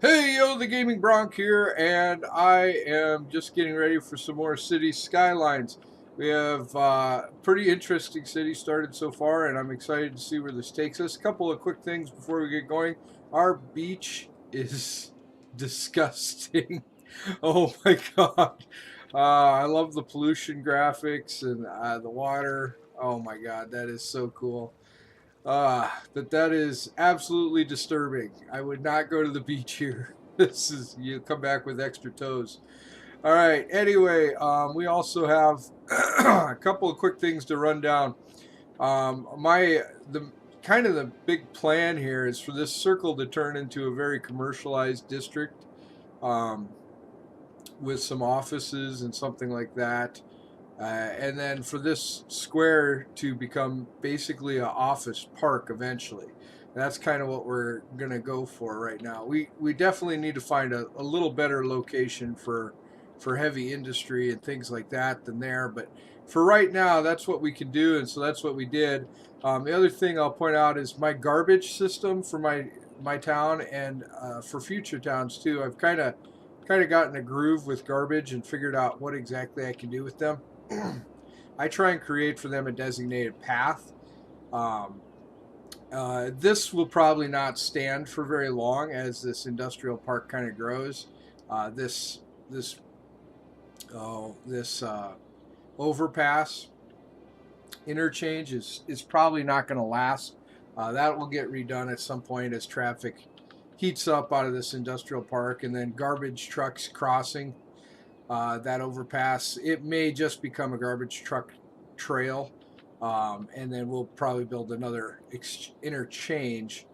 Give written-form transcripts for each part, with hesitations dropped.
Hey yo, the Gaming Bronc here, and I am just getting ready for some more city skylines. We have pretty interesting city started so far, and I'm excited to see where this takes us. A couple of quick things before we get going. Our beach is disgusting. Oh my god. I love the pollution graphics and the water. Oh my god, that is so cool. But that is absolutely disturbing. I would not go to the beach here. This is you come back with extra toes. All right. Anyway, we also have a couple of quick things to run down. The kind of the big plan here is for this circle to turn into a very commercialized district, um, with some offices and something like that. And then for this square to become basically an office park eventually. That's kind of what we're gonna go for right now. We definitely need to find a little better location for heavy industry and things like that than there. But for right now, that's what we can do, and so that's what we did. The other thing I'll point out is my garbage system for my town and for future towns too. I've kind of gotten a groove with garbage and figured out what exactly I can do with them. I try and create for them a designated path. Um, this will probably not stand for very long as this industrial park kind of grows. This this overpass interchange is probably not going to last. That will get redone at some point as traffic heats up out of this industrial park, and then garbage trucks crossing that overpass. It may just become a garbage truck trail, and then we'll probably build another interchange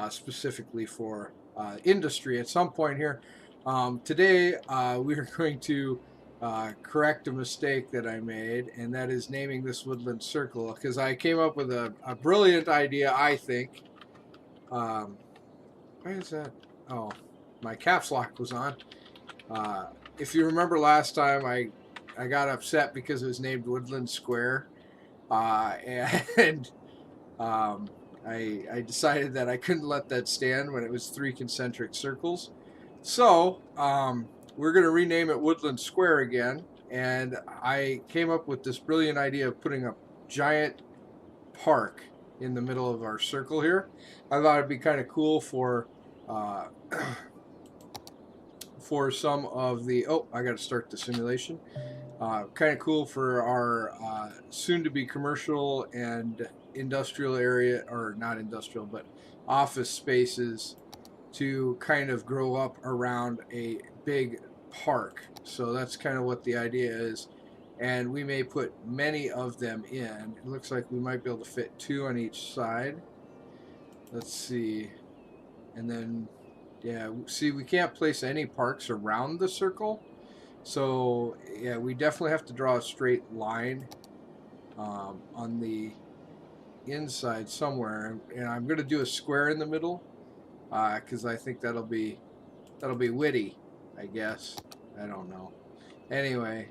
specifically for industry at some point here. Today, we are going to correct a mistake that I made, and that is naming this woodland circle because I came up with a brilliant idea, I think. Um, why is that? Oh, my caps lock was on. Uh, if you remember last time, I got upset because it was named Woodland Square, and um, I decided that I couldn't let that stand when it was three concentric circles. So we're going to rename it Woodland Square again, and I came up with this brilliant idea of putting a giant park in the middle of our circle here. I thought it'd be kind of cool uh, for some of the. Oh, I got to start the simulation. Kind of cool for our soon-to-be commercial and industrial area, or not industrial, but office spaces to kind of grow up around a big park. So that's kind of what the idea is. And we may put many of them in. It looks like we might be able to fit two on each side. Let's see. And then, yeah, see, we can't place any parks around the circle. So, yeah, we definitely have to draw a straight line on the inside somewhere. And I'm going to do a square in the middle because I think that'll be witty, I guess. I don't know. Anyway,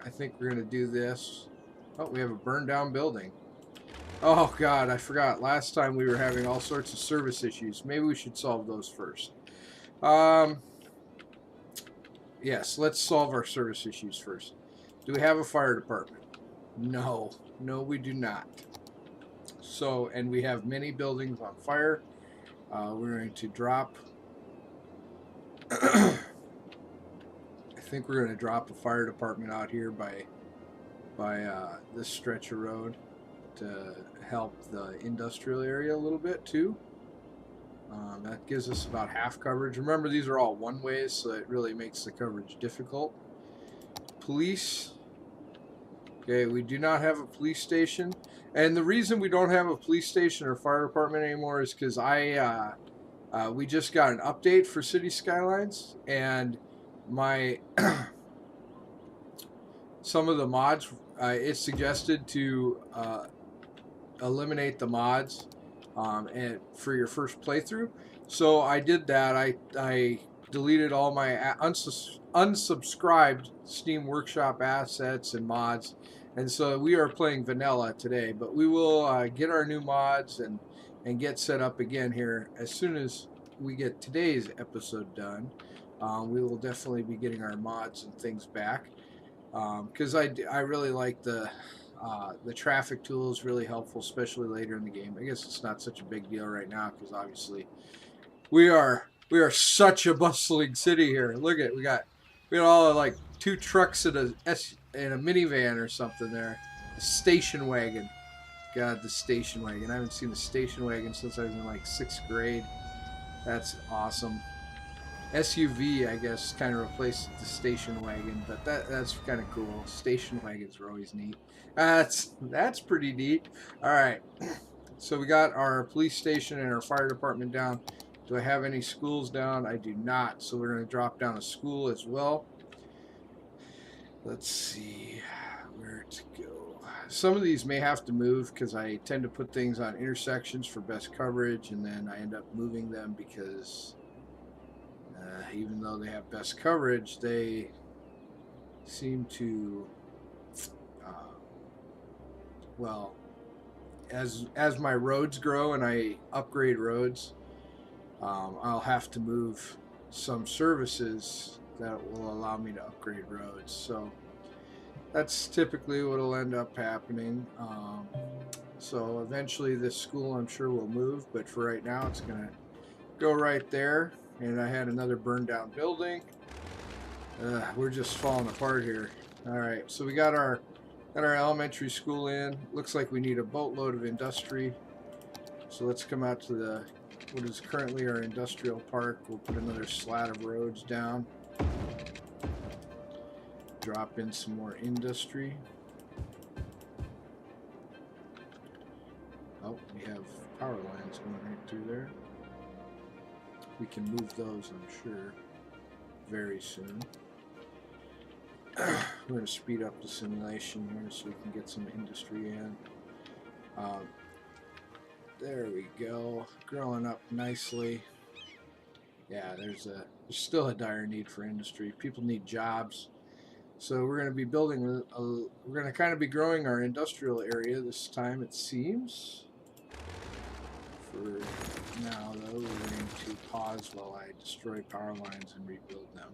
I think we're gonna do this. Oh, we have a burned down building. Oh God, I forgot. Last time we were having all sorts of service issues. Maybe we should solve those first. Um, yes, let's solve our service issues first. Do we have a fire department? No, no, we do not. So, and we have many buildings on fire. We're going to drop. I think we're going to drop a fire department out here by this stretch of road to help the industrial area a little bit too. That gives us about half coverage. Remember, these are all one ways, so it really makes the coverage difficult. Police. Okay, we do not have a police station. And the reason we don't have a police station or fire department anymore is because we just got an update for City Skylines, and my some of the mods, it suggested to eliminate the mods and for your first playthrough. So I did that. I deleted all my unsubscribed Steam Workshop assets and mods, and so we are playing vanilla today. But we will get our new mods and get set up again here as soon as we get today's episode done, we will definitely be getting our mods and things back, because I really like the traffic tool is really helpful, especially later in the game. I guess it's not such a big deal right now because obviously we are such a bustling city here. Look at we got all like 2 trucks and a minivan or something there. A station wagon. God, the station wagon. I haven't seen the station wagon since I was in like 6th grade. That's awesome. SUV, I guess, kind of replaced the station wagon, but that's kind of cool. Station wagons were always neat. That's pretty neat. All right, so we got our police station and our fire department down. Do I have any schools down? I do not. So we're going to drop down a school as well. Let's see where to go. Some of these may have to move because I tend to put things on intersections for best coverage, and then I end up moving them because even though they have best coverage, they seem to, well, as my roads grow and I upgrade roads, I'll have to move some services that will allow me to upgrade roads. So that's typically what will end up happening. So eventually this school, I'm sure, will move, but for right now it's going to go right there. And I had another burned down building. We're just falling apart here. All right, so we got our elementary school in. Looks like we need a boatload of industry. So let's come out to what is currently our industrial park. We'll put another slat of roads down. Drop in some more industry. Oh, we have power lines going right through there. We can move those, I'm sure, very soon. We're going to speed up the simulation here so we can get some industry in. There we go, growing up nicely. Yeah, there's still a dire need for industry. People need jobs. So we're going to be building, we're going to kind of be growing our industrial area this time, it seems. For now, though, we're going to pause while I destroy power lines and rebuild them.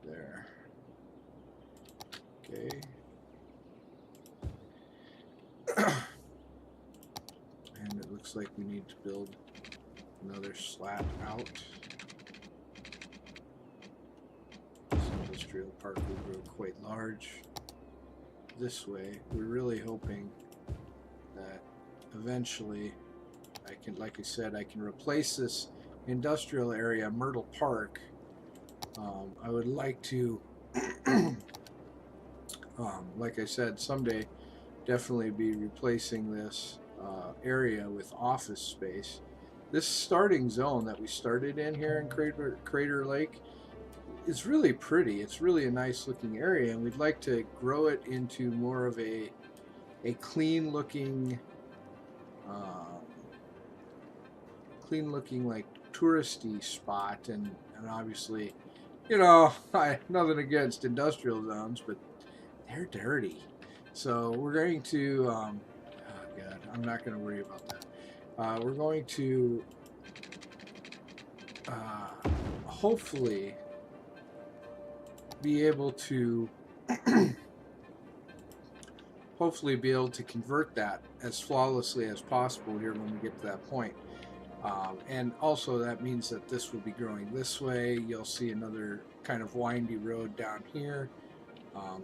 There. Okay. And it looks like we need to build another slat out. This industrial park will grow quite large. This way, we're really hoping that eventually I can, like I said, I can replace this industrial area, Myrtle Park. I would like to, like I said, someday definitely be replacing this area with office space. This starting zone that we started in here in Crater Lake is really pretty. It's really a nice looking area, and we'd like to grow it into more of a clean looking like touristy spot, and obviously, you know, nothing against industrial zones, but they're dirty. So we're going to oh god, I'm not going to worry about that. We're going to hopefully be able to convert that as flawlessly as possible here when we get to that point. And also that means that this will be growing this way. You'll see another kind of windy road down here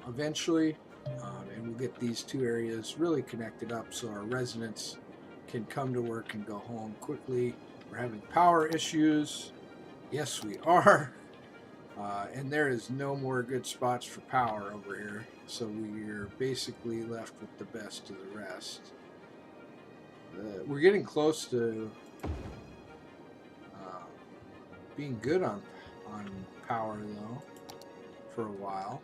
eventually, and we'll get these two areas really connected up so our residents can come to work and go home quickly. We're having power issues. Yes, we are. And there is no more good spots for power over here, so we're basically left with the best of the rest. We're getting close to being good on power, though, for a while.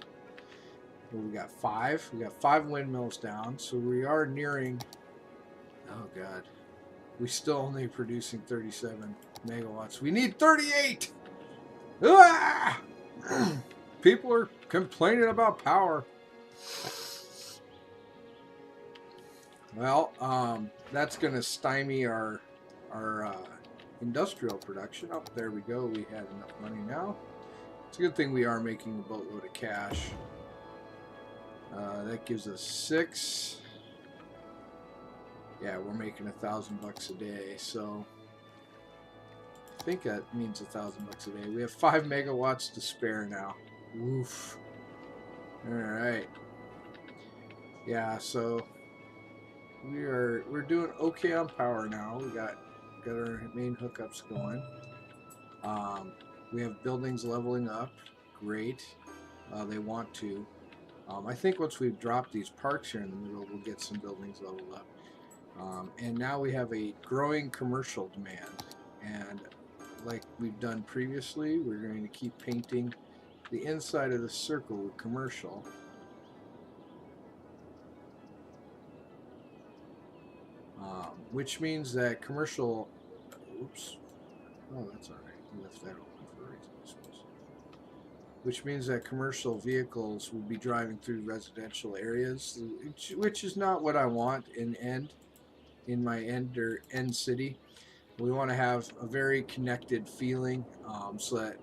Well, we got 5 windmills down, so we are nearing, oh god, we're still only producing 37 megawatts. We need 38. Ah! People are complaining about power. Well, that's going to stymie our industrial production. Oh, there we go. We had enough money now. It's a good thing we are making a boatload of cash. That gives us 6. Yeah, we're making $1,000 a day, so I think that means $1,000 a day. We have 5 megawatts to spare now. Woof. All right. Yeah, so we're doing okay on power now. We got our main hookups going. We have buildings leveling up. Great. They want to. I think once we've dropped these parks here in the middle, we'll get some buildings leveled up. And now we have a growing commercial demand. And like we've done previously, we're going to keep painting the inside of the circle with commercial. Which means that commercial... Oops. Oh, that's all right. We left that open for a reason, I suppose. Which means that commercial vehicles will be driving through residential areas, which is not what I want in my end city. We want to have a very connected feeling, so that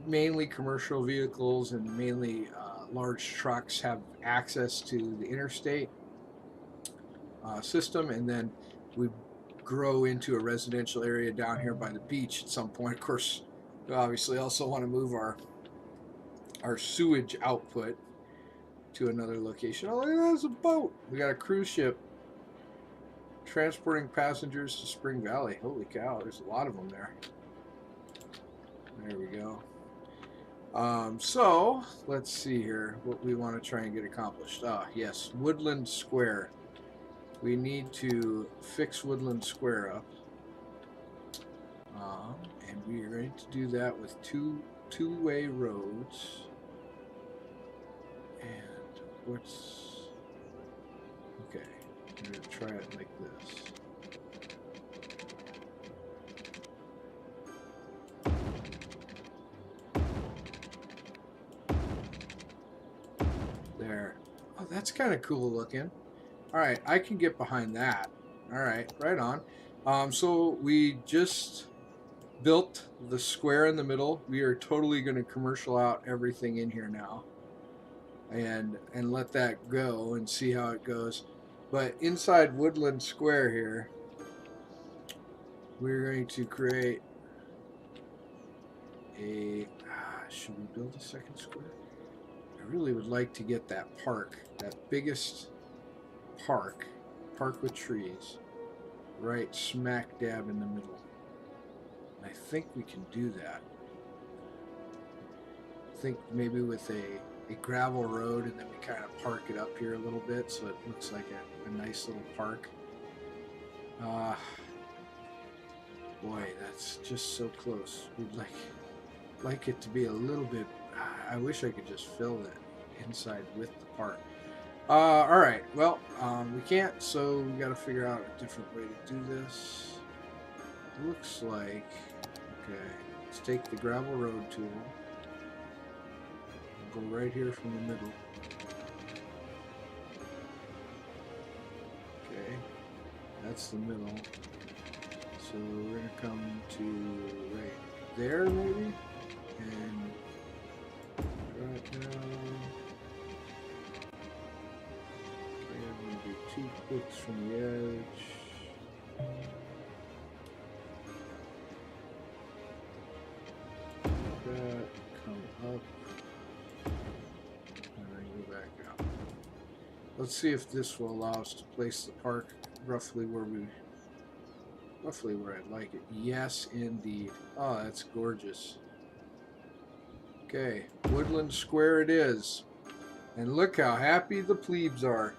mainly commercial vehicles and mainly large trucks have access to the interstate system, and then we grow into a residential area down here by the beach at some point. Of course, we obviously also want to move our sewage output to another location. Oh, look, there's a boat. We got a cruise ship transporting passengers to Spring Valley. Holy cow, there's a lot of them there. There we go. So let's see here what we want to try and get accomplished. Yes, Woodland Square. We need to fix Woodland Square up, and we are going to do that with two-way roads. And what's okay? I'm going to try it like this. There. Oh, that's kind of cool looking. All right, I can get behind that. All right, right on. So we just built the square in the middle. We are totally going to commercial out everything in here now, and let that go and see how it goes. But inside Woodland Square here, we're going to create a. Should we build a second square? I really would like to get that park, that biggest park with trees, right smack dab in the middle. And I think we can do that. I think maybe with a gravel road, and then we kind of park it up here a little bit so it looks like a nice little park. Boy, that's just so close. We'd like it to be a little bit. I wish I could just fill it inside with the park. All right, well, we can't, so we got to figure out a different way to do this. Looks like, okay, let's take the gravel road tool. We'll go right here from the middle. Okay, that's the middle. So we're going to come to right there, maybe, and right now. Do 2 clicks from the edge. That, come up, and then go back out. Let's see if this will allow us to place the park roughly where I'd like it. Yes, indeed. Oh, that's gorgeous. Okay, Woodland Square it is. And look how happy the plebes are.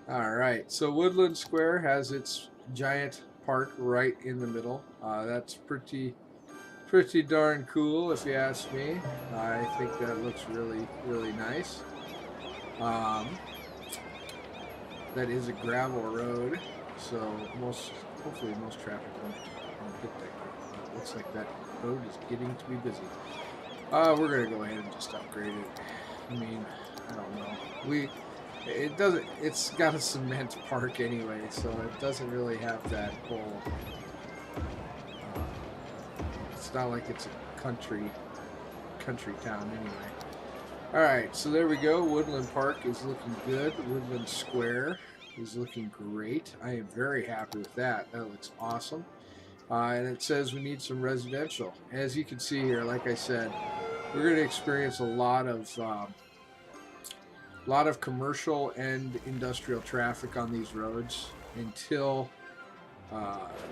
Alright, so Woodland Square has its giant park right in the middle. That's pretty darn cool if you ask me. I think that looks really, really nice. That is a gravel road, so hopefully most traffic won't hit that. It looks like that road is getting to be busy. We're going to go ahead and just upgrade it. I mean, I don't know. It doesn't. It's got a cement park anyway, so it doesn't really have that whole. It's not like it's a country town anyway. All right, so there we go. Woodland Park is looking good. Woodland Square is looking great. I am very happy with that. That looks awesome. And it says we need some residential. As you can see here, like I said, we're going to experience a lot of commercial and industrial traffic on these roads until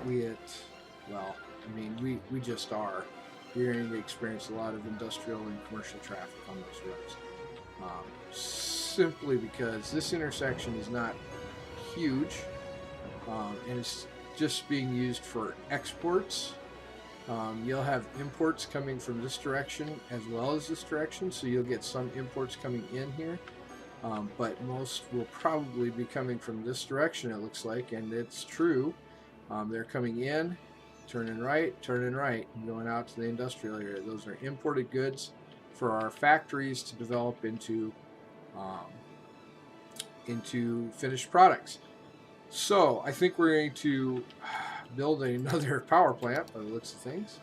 we hit. Well, I mean, we just are. We're going to experience a lot of industrial and commercial traffic on those roads. Simply because this intersection is not huge, and it's just being used for exports. You'll have imports coming from this direction as well as this direction, so you'll get some imports coming in here, but most will probably be coming from this direction, it looks like, and it's true. They're coming in, turning right, and going out to the industrial area. Those are imported goods for our factories to develop into finished products. So I think we're going to build another power plant by the looks of things,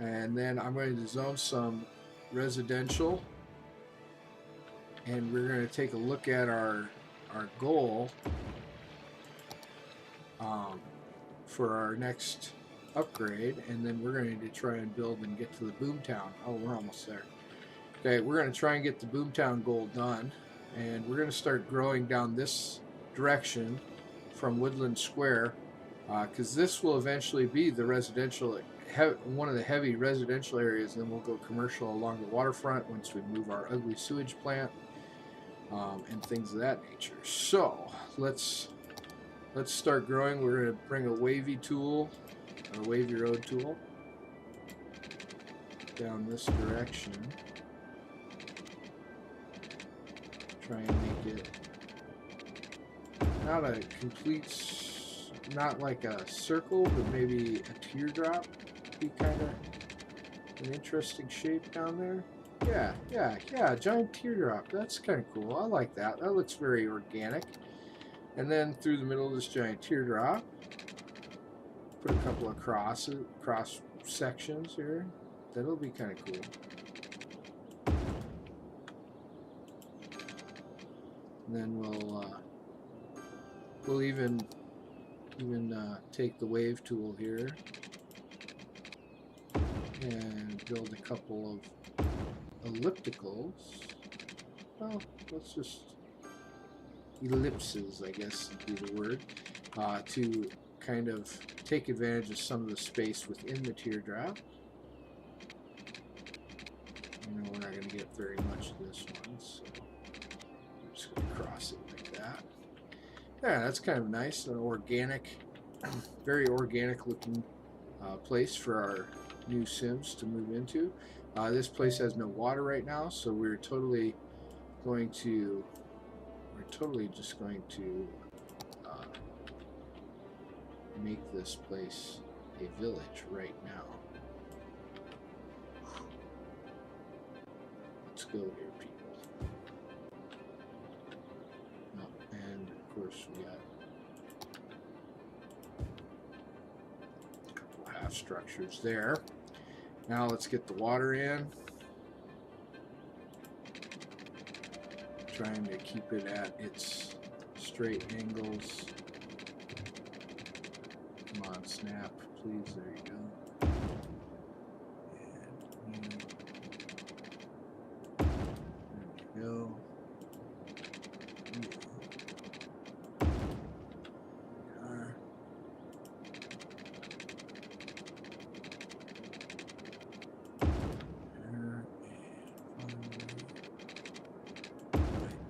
and then I'm going to zone some residential, and we're going to take a look at our goal for our next upgrade, and then we're going to try and build and get to the boomtown. Oh, we're almost there. Okay, we're going to try and get the boomtown goal done, and we're going to start growing down this direction from Woodland Square, because this will eventually be the residential, one of the heavy residential areas, and then we'll go commercial along the waterfront once we move our ugly sewage plant, and things of that nature. So let's start growing. We're going to bring a wavy tool, or a wavy road tool, down this direction. Try and make it not a complete, not like a circle, but maybe a teardrop. Be kind of an interesting shape down there. Yeah, giant teardrop. That's kind of cool. I like that. That looks very organic. And then through the middle of this giant teardrop, put a couple of cross sections here. That'll be kind of cool. And then we'll even take the wave tool here and build a couple of ellipticals. Well, let's just ellipses, I guess would be the word, to kind of take advantage of some of the space within the teardrop. You know, we're not going to get very much of this one, so I'm just going to cross it like that. Yeah, that's kind of nice. An organic, very organic looking place for our new Sims to move into. This place has no water right now, so we're totally just going to make this place a village right now. Let's go here, people. Oh, and of course we got a couple of half structures there. Now let's get the water in. Trying to keep it at its straight angles. Come on, snap, please. There you go. And there we go.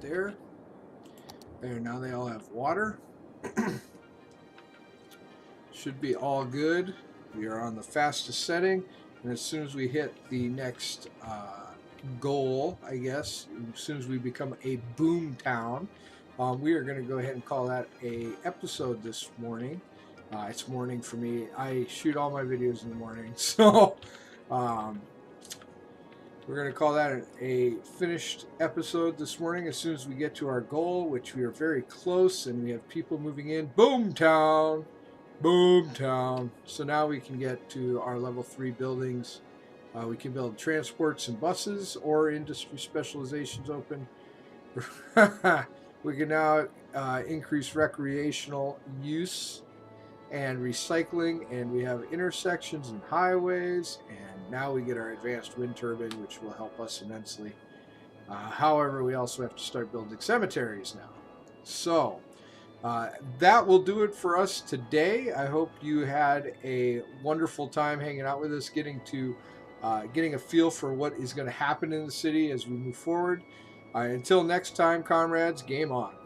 There. Now they all have water. Should be all good. We are on the fastest setting, and as soon as we hit the next goal, I guess, as soon as we become a boom town, we are going to go ahead and call that a episode this morning. It's morning for me. I shoot all my videos in the morning, so We're going to call that a finished episode this morning as soon as we get to our goal, which we are very close, and we have people moving in. Boomtown! Boomtown! So now we can get to our level 3 buildings. We can build transports and buses or industry specializations open. We can now increase recreational use and recycling, and we have intersections and highways, and now we get our advanced wind turbine, which will help us immensely. However, we also have to start building cemeteries now. So that will do it for us today. I hope you had a wonderful time hanging out with us, getting a feel for what is going to happen in the city as we move forward. Until next time, comrades, game on.